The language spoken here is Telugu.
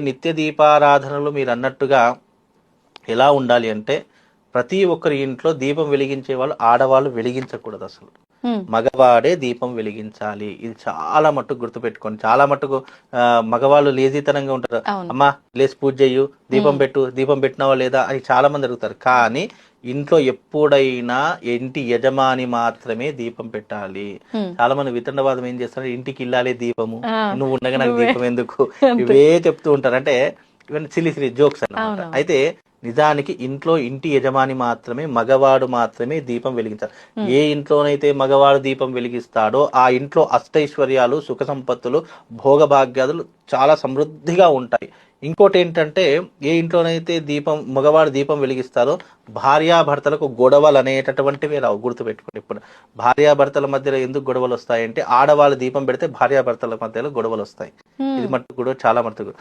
నిత్య దీపారాధనలు మీరు అన్నట్టుగా ఎలా ఉండాలి అంటే ప్రతి ఒక్కరి ఇంట్లో దీపం వెలిగించే వాళ్ళు ఆడవాళ్ళు వెలిగించకూడదు అసలు. మగవాడే దీపం వెలిగించాలి. ఇది చాలా మట్టుకు గుర్తుపెట్టుకోండి. చాలా మట్టుకు మగవాళ్ళు లేజీతనంగా ఉంటారు. అమ్మా లేచి పూజ చెయ్యు, దీపం పెట్టు, దీపం పెట్టినావా లేదా అని చాలా మంది అడుగుతారు. కానీ ఇంట్లో ఎప్పుడైనా ఇంటి యజమాని మాత్రమే దీపం పెట్టాలి. చాలా మంది వితండవాదం ఏం చేస్తారు, ఇంటికి ఇల్లాలే దీపము, నువ్వు ఉండగా నాకు దీపం ఎందుకు, ఇవే చెప్తూ ఉంటారు. అంటే ఇవన్నీ సిలి జోక్స్ అన్నమాట. అయితే నిజానికి ఇంట్లో ఇంటి యజమాని మాత్రమే, మగవాడు మాత్రమే దీపం వెలిగించాలి. ఏ ఇంట్లోనైతే మగవాడు దీపం వెలిగిస్తాడో ఆ ఇంట్లో అష్టైశ్వర్యాలు, సుఖ సంపత్తులు, భోగభాగ్యాదులు చాలా సమృద్ధిగా ఉంటాయి. ఇంకోటి ఏంటంటే ఏ ఇంట్లోనైతే మగవాడు దీపం వెలిగిస్తారో భార్యాభర్తలకు గొడవలు అనేటటువంటివి రావు. గుర్తుపెట్టుకోండి. ఇప్పుడు భార్యాభర్తల మధ్యలో ఎందుకు గొడవలు వస్తాయంటే ఆడవాళ్ళు దీపం పెడితే భార్యాభర్తల మధ్యలో గొడవలు వస్తాయి. ఇది మట్టుకు కూడా చాలా మట్టుకు